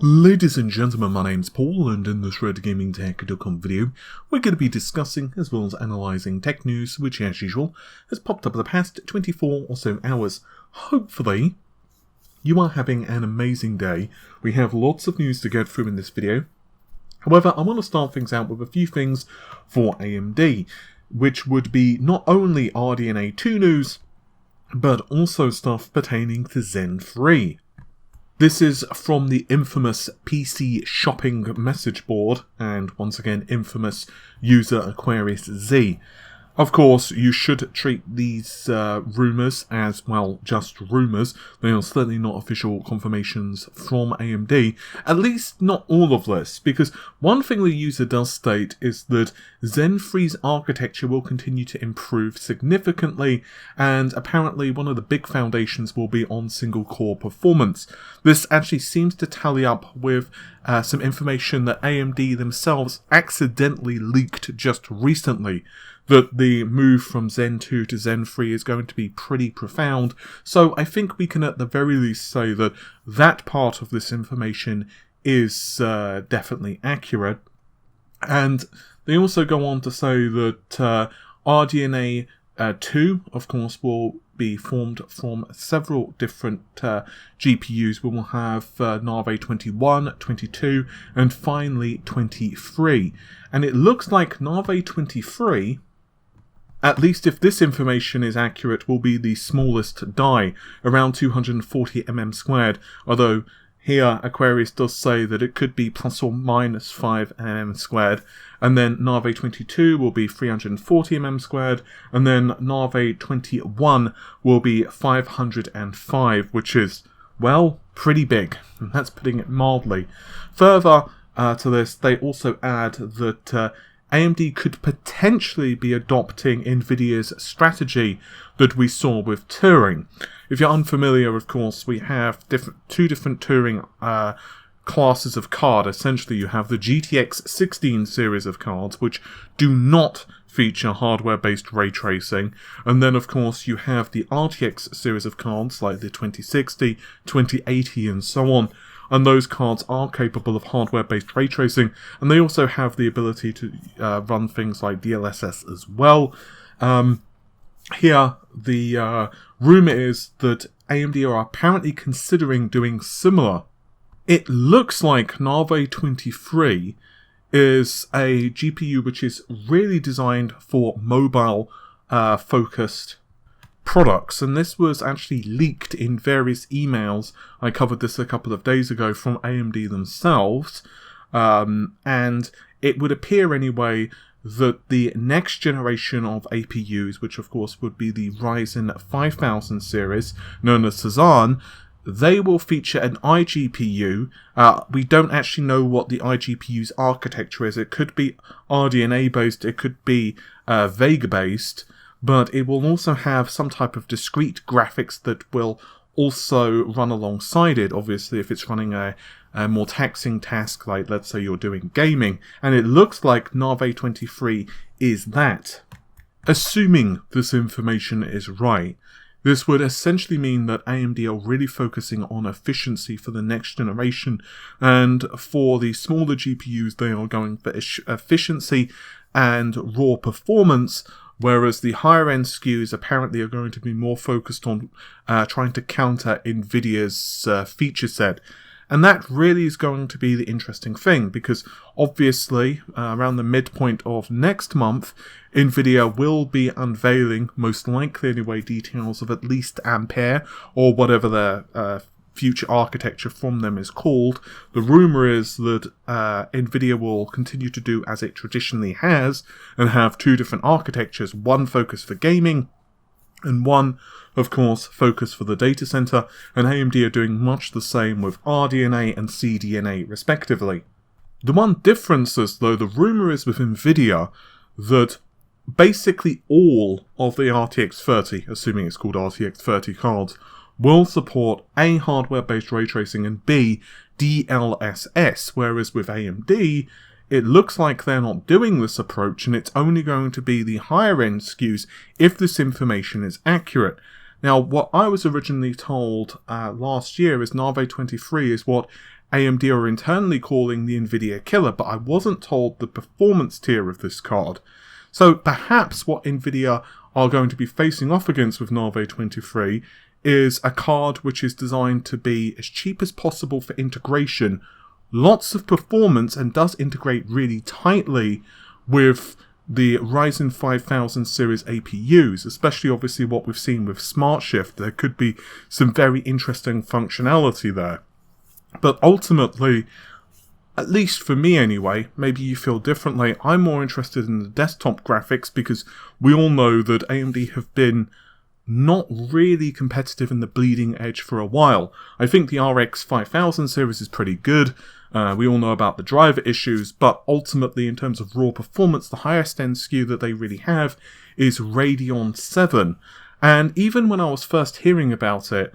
Ladies and gentlemen, my name's Paul, and in this RedGamingTech.com video, we're going to be discussing as well as analysing tech news, which as usual has popped up in the past 24 or so hours. Hopefully, you are having an amazing day. We have lots of news to get through in this video. However, I want to start things out with a few things for AMD, which would be not only RDNA 2 news, but also stuff pertaining to Zen 3. This is from the infamous PC shopping message board, and once again, infamous user Aquarius Z. Of course, you should treat these rumours as, well, just rumours. They are certainly not official confirmations from AMD, at least not all of this, because one thing the user does state is that Zen 3's architecture will continue to improve significantly, and apparently one of the big foundations will be on single-core performance. This actually seems to tally up with some information that AMD themselves accidentally leaked just recently, that the move from Zen 2 to Zen 3 is going to be pretty profound. So I think we can at the very least say that that part of this information is definitely accurate. And they also go on to say that RDNA 2, of course, will be formed from several different GPUs. We will have Navi 21, 22, and finally 23. And it looks like Navi 23, at least if this information is accurate, will be the smallest die, around 240 mm squared, although here Aquarius does say that it could be plus or minus 5 mm squared, and then Navi 22 will be 340 mm squared, and then Navi 21 will be 505, which is, well, pretty big, and that's putting it mildly. Further to this, they also add that AMD could potentially be adopting NVIDIA's strategy that we saw with Turing. If you're unfamiliar, of course, we have two different Turing classes of card. Essentially, you have the GTX 16 series of cards, which do not feature hardware-based ray tracing, and then, of course, you have the RTX series of cards, like the 2060, 2080, and so on. And those cards are capable of hardware-based ray tracing, and they also have the ability to run things like DLSS as well. Here, the rumour is that AMD are apparently considering doing similar. It looks like Navi 23 is a GPU which is really designed for mobile-focused products, and this was actually leaked in various emails. I covered this a couple of days ago from AMD themselves, and it would appear anyway that the next generation of APUs, which of course would be the Ryzen 5000 series, known as Cezanne, they will feature an iGPU. We don't actually know what the iGPU's architecture is. It could be RDNA based, it could be Vega based, but it will also have some type of discrete graphics that will also run alongside it, obviously, if it's running a more taxing task, like let's say you're doing gaming. And it looks like Navi 23 is that. Assuming this information is right, this would essentially mean that AMD are really focusing on efficiency for the next generation, and for the smaller GPUs they are going for efficiency and raw performance, whereas the higher-end SKUs apparently are going to be more focused on trying to counter NVIDIA's feature set. And that really is going to be the interesting thing, because obviously, around the midpoint of next month, NVIDIA will be unveiling, most likely anyway, details of at least Ampere, or whatever their future architecture from them is called. The rumour is that NVIDIA will continue to do as it traditionally has, and have two different architectures, one focused for gaming, and one, of course, focused for the data center, and AMD are doing much the same with RDNA and CDNA respectively. The one difference is, though, the rumour is with NVIDIA that basically all of the RTX 30, assuming it's called RTX 30 cards, will support A, hardware-based ray tracing, and B, DLSS, whereas with AMD, it looks like they're not doing this approach, and it's only going to be the higher-end SKUs if this information is accurate. Now, what I was originally told last year is Navi 23 is what AMD are internally calling the NVIDIA killer, but I wasn't told the performance tier of this card. So perhaps what NVIDIA are going to be facing off against with Navi 23 is a card which is designed to be as cheap as possible for integration, lots of performance, and does integrate really tightly with the Ryzen 5000 series APUs, especially obviously what we've seen with Smart Shift. There could be some very interesting functionality there. But ultimately, at least for me anyway, maybe you feel differently, I'm more interested in the desktop graphics because we all know that AMD have been not really competitive in the bleeding edge for a while. I think the RX 5000 series is pretty good. We all know about the driver issues, but ultimately in terms of raw performance, the highest end SKU that they really have is Radeon 7. And even when I was first hearing about it,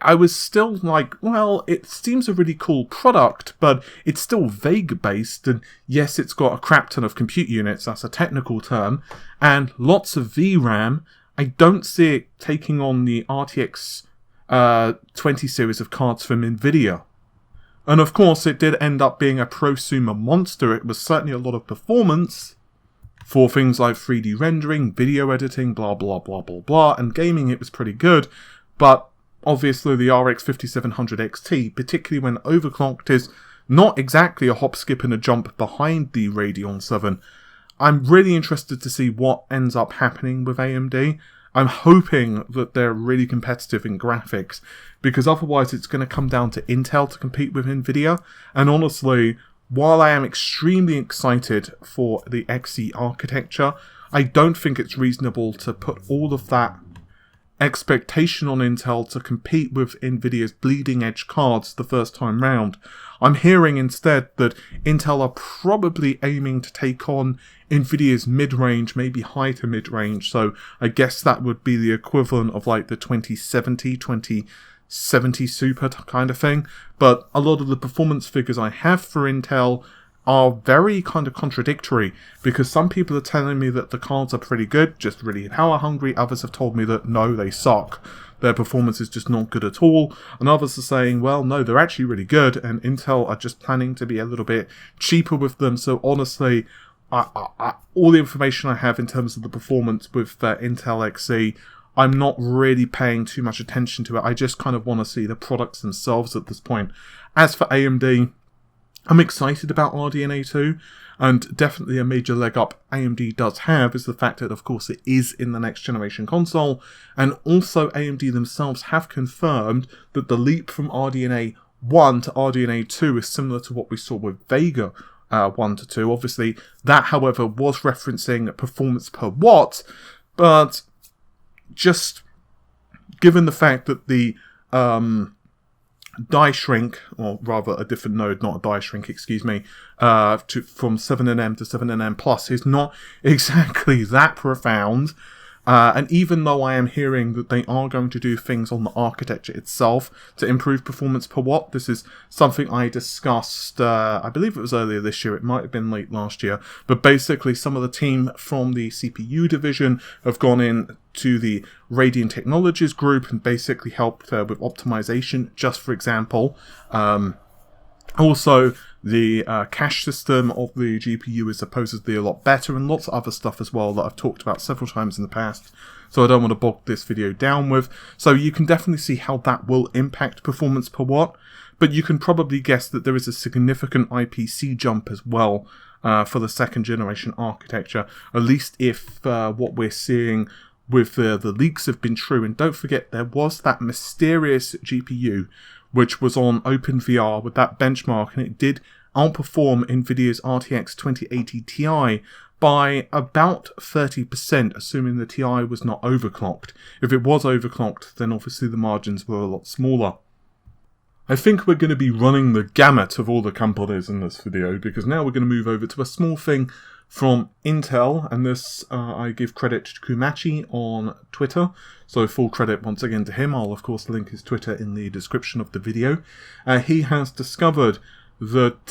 I was still like, well, it seems a really cool product, but it's still Vega-based, and yes, it's got a crap ton of compute units, that's a technical term, and lots of VRAM. I don't see it taking on the RTX 20 series of cards from NVIDIA. And of course, it did end up being a prosumer monster. It was certainly a lot of performance for things like 3D rendering, video editing, blah, blah, blah, blah, blah, and gaming, it was pretty good, but obviously the RX 5700 XT, particularly when overclocked, is not exactly a hop, skip and a jump behind the Radeon 7. I'm really interested to see what ends up happening with AMD. I'm hoping that they're really competitive in graphics, because otherwise it's going to come down to Intel to compete with NVIDIA. And honestly, while I am extremely excited for the Xe architecture, I don't think it's reasonable to put all of that expectation on Intel to compete with NVIDIA's bleeding edge cards the first time round. I'm hearing instead that Intel are probably aiming to take on NVIDIA's mid-range, maybe high to mid-range, so I guess that would be the equivalent of like the 2070 Super kind of thing. But a lot of the performance figures I have for Intel are very kind of contradictory, because some people are telling me that the cards are pretty good, just really power hungry. Others have told me that no, they suck. Their performance is just not good at all. And others are saying, well, no, they're actually really good, and Intel are just planning to be a little bit cheaper with them. So honestly, all the information I have in terms of the performance with Intel Xe, I'm not really paying too much attention to it. I just kind of want to see the products themselves at this point. As for AMD, I'm excited about RDNA 2, and definitely a major leg up AMD does have is the fact that, of course, it is in the next generation console, and also AMD themselves have confirmed that the leap from RDNA 1 to RDNA 2 is similar to what we saw with Vega 1 to 2. Obviously, that, however, was referencing performance per watt, but just given the fact that the die shrink, or rather a different node, not a die shrink, excuse me, from 7nm to 7nm plus is not exactly that profound. And even though I am hearing that they are going to do things on the architecture itself to improve performance per watt, this is something I discussed, I believe it was earlier this year, it might have been late last year, but basically some of the team from the CPU division have gone in to the Radeon Technologies group and basically helped with optimization, just for example. Also, the cache system of the GPU is supposedly a lot better, and lots of other stuff as well that I've talked about several times in the past, so I don't want to bog this video down with. So you can definitely see how that will impact performance per watt, but you can probably guess that there is a significant IPC jump as well for the second generation architecture, at least if what we're seeing with the leaks have been true. And don't forget, there was that mysterious GPU which was on OpenVR with that benchmark, and it did outperform NVIDIA's RTX 2080 Ti by about 30%, assuming the Ti was not overclocked. If it was overclocked, then obviously the margins were a lot smaller. I think we're going to be running the gamut of all the companies in this video, because now we're going to move over to a small thing from Intel, and this I give credit to Kumachi on Twitter, so full credit once again to him. I'll of course link his Twitter in the description of the video. He has discovered that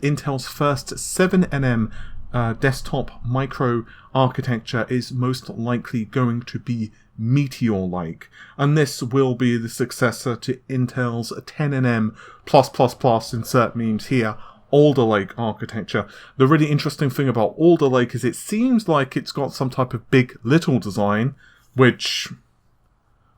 Intel's first 7nm desktop micro architecture is most likely going to be Meteor-like, and this will be the successor to Intel's 10nm+++, insert memes here, Alder Lake architecture. The really interesting thing about Alder Lake is it seems like it's got some type of big little design, which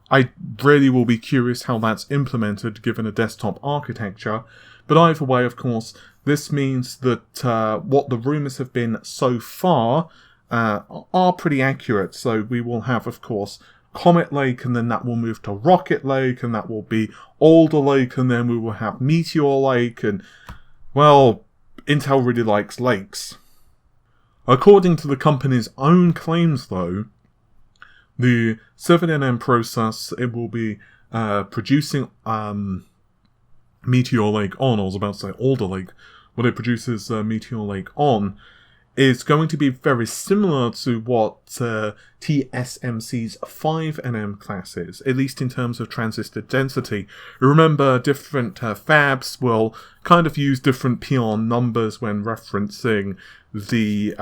I really will be curious how that's implemented given a desktop architecture. But either way, of course, this means that what the rumours have been so far are pretty accurate. So we will have, of course, Comet Lake, and then that will move to Rocket Lake, and that will be Alder Lake, and then we will have Meteor Lake, and, well, Intel really likes lakes. According to the company's own claims, though, the 7nm process it will be producing Meteor Lake on, I was about to say Alder Lake, what it produces Meteor Lake on, is going to be very similar to what TSMC's 5nm class is, at least in terms of transistor density. Remember, different fabs will kind of use different PR numbers when referencing the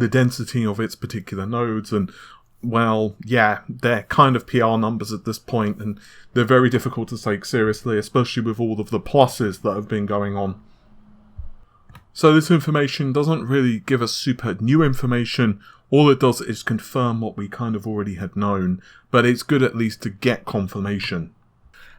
density of its particular nodes, and well, yeah, they're kind of PR numbers at this point, and they're very difficult to take seriously, especially with all of the pluses that have been going on. So this information doesn't really give us super new information. All it does is confirm what we kind of already had known, but it's good at least to get confirmation.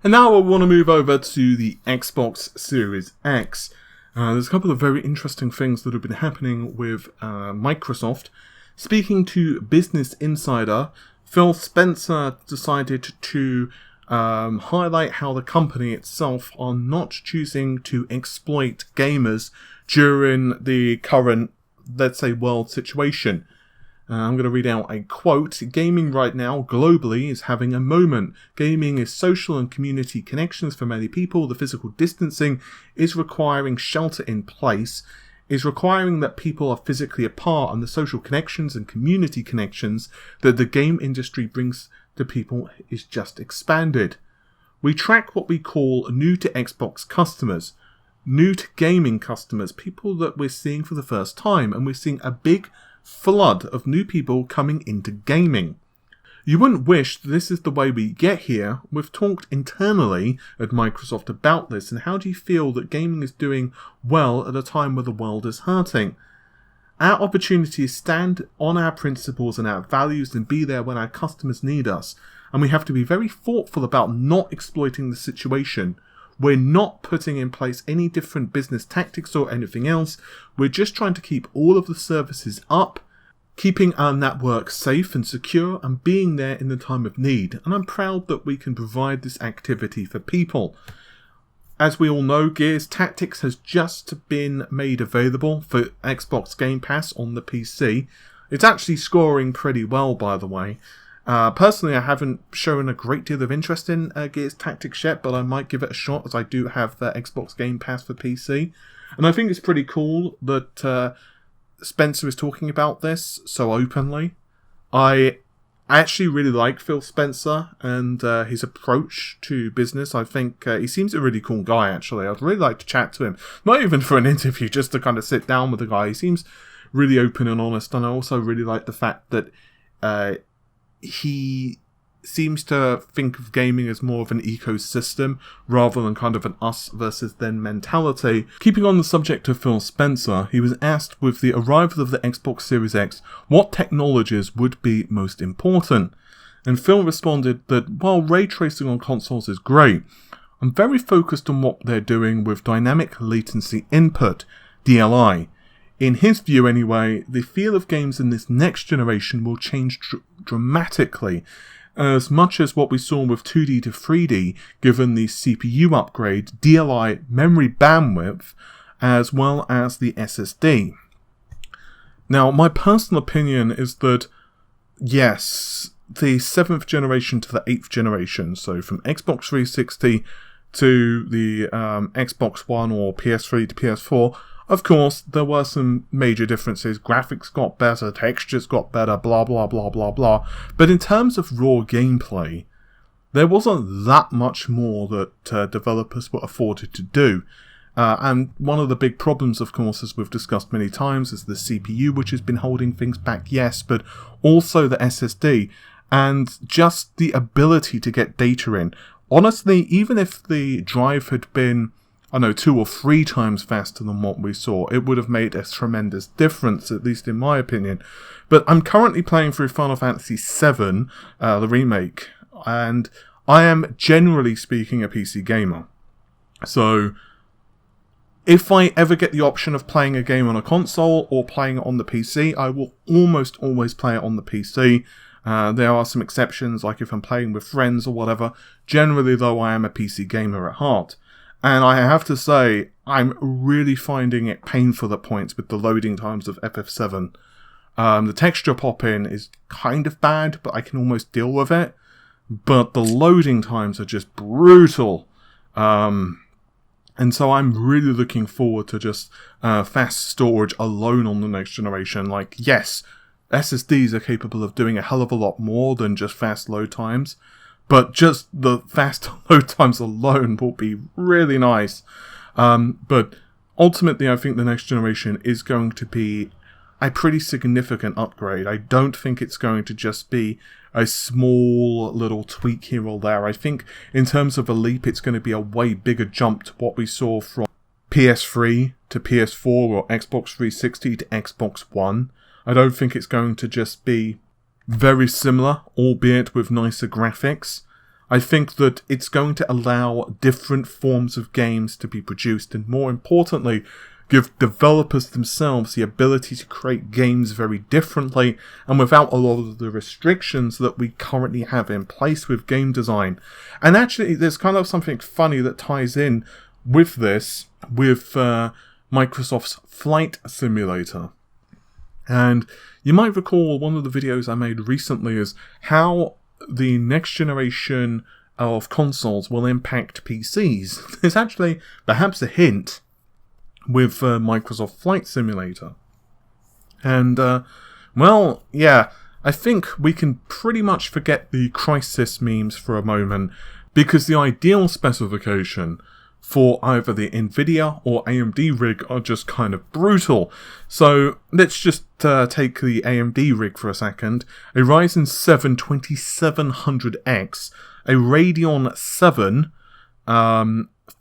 And now I want to move over to the Xbox Series X. There's a couple of very interesting things that have been happening with Microsoft. Speaking to Business Insider, Phil Spencer decided to highlight how the company itself are not choosing to exploit gamers during the current, let's say, world situation. I'm going to read out a quote. "Gaming right now, globally, is having a moment. Gaming is social and community connections for many people. The physical distancing is requiring shelter in place, is requiring that people are physically apart, and the social connections and community connections that the game industry brings to people is just expanded. We track what we call new to Xbox customers, new to gaming customers, people that we're seeing for the first time, and we're seeing a big flood of new people coming into gaming. You wouldn't wish this is the way we get here. We've talked internally at Microsoft about this, and how do you feel that gaming is doing well at a time where the world is hurting? Our opportunity is stand on our principles and our values and be there when our customers need us, and we have to be very thoughtful about not exploiting the situation. We're not putting in place any different business tactics or anything else. We're just trying to keep all of the services up, keeping our network safe and secure, and being there in the time of need. And I'm proud that we can provide this activity for people." As we all know, Gears Tactics has just been made available for Xbox Game Pass on the PC. It's actually scoring pretty well, by the way. Personally, I haven't shown a great deal of interest in Gears Tactics yet, but I might give it a shot, as I do have the Xbox Game Pass for PC. And I think it's pretty cool that Spencer is talking about this so openly. I actually really like Phil Spencer and his approach to business. I think he seems a really cool guy, actually. I'd really like to chat to him. Not even for an interview, just to kind of sit down with the guy. He seems really open and honest, and I also really like the fact that he seems to think of gaming as more of an ecosystem rather than kind of an us versus them mentality. Keeping on the subject of Phil Spencer, he was asked with the arrival of the Xbox Series X what technologies would be most important. And Phil responded that while ray tracing on consoles is great, I'm very focused on what they're doing with dynamic latency input, DLI. In his view anyway, the feel of games in this next generation will change dramatically, as much as what we saw with 2D to 3D, given the CPU upgrade, DLI memory bandwidth, as well as the SSD. Now, my personal opinion is that, yes, the 7th generation to the 8th generation, so from Xbox 360 to the Xbox One or PS3 to PS4, of course, there were some major differences. Graphics got better, textures got better, blah blah blah blah blah. But in terms of raw gameplay, there wasn't that much more that developers were afforded to do. And one of the big problems, of course, as we've discussed many times, is the CPU, which has been holding things back, yes, but also the SSD, and just the ability to get data in. Honestly, even if the drive had been, I don't know, 2 or 3 times faster than what we saw, it would have made a tremendous difference, at least in my opinion. But I'm currently playing through Final Fantasy VII, the remake, and I am, generally speaking, a PC gamer. So if I ever get the option of playing a game on a console or playing it on the PC, I will almost always play it on the PC. There are some exceptions, like if I'm playing with friends or whatever. Generally, though, I am a PC gamer at heart. And I have to say, I'm really finding it painful at points with the loading times of FF7. The texture pop-in is kind of bad, but I can almost deal with it. But the loading times are just brutal. And so I'm really looking forward to just fast storage alone on the next generation. Like, yes, SSDs are capable of doing a hell of a lot more than just fast load times, but just the fast load times alone will be really nice. But ultimately, I think the next generation is going to be a pretty significant upgrade. I don't think it's going to just be a small little tweak here or there. I think in terms of a leap, it's going to be a way bigger jump to what we saw from PS3 to PS4 or Xbox 360 to Xbox One. I don't think it's going to just be very similar, albeit with nicer graphics. I think that it's going to allow different forms of games to be produced, and more importantly, give developers themselves the ability to create games very differently and without a lot of the restrictions that we currently have in place with game design. And actually, there's kind of something funny that ties in with this, with Microsoft's Flight Simulator. And you might recall one of the videos I made recently is how the next generation of consoles will impact PCs. There's actually perhaps a hint with Microsoft Flight Simulator. And, well, yeah, I think we can pretty much forget the Crysis memes for a moment, because the ideal specification for either the NVIDIA or AMD rig are just kind of brutal. So let's just take the AMD rig for a second. A Ryzen 7 2700X, a Radeon 7,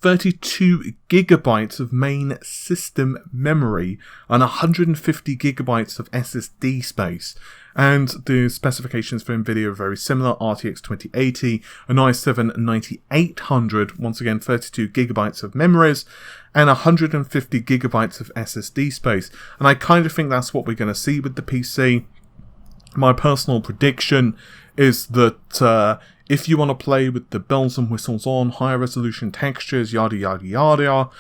32 gigabytes of main system memory, and 150 gigabytes of SSD space. And the specifications for NVIDIA are very similar: RTX 2080, an i7 9800, once again 32 gigabytes of memories, and 150 gigabytes of SSD space. And I kind of think that's what we're going to see with the PC. My personal prediction is that if you want to play with the bells and whistles on, higher resolution textures, yada yada yada,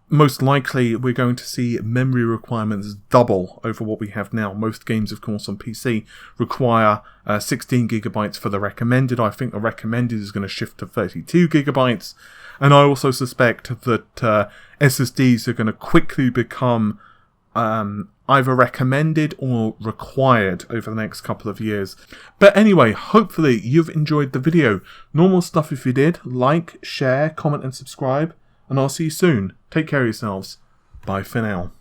most likely we're going to see memory requirements double over what we have now. Most games, of course, on PC require 16 gigabytes for the recommended. I think the recommended is going to shift to 32 gigabytes. And I also suspect that SSDs are going to quickly become either recommended or required over the next couple of years. But anyway, hopefully you've enjoyed the video. Normal stuff if you did. Like, share, comment and subscribe. And I'll see you soon. Take care of yourselves. Bye for now.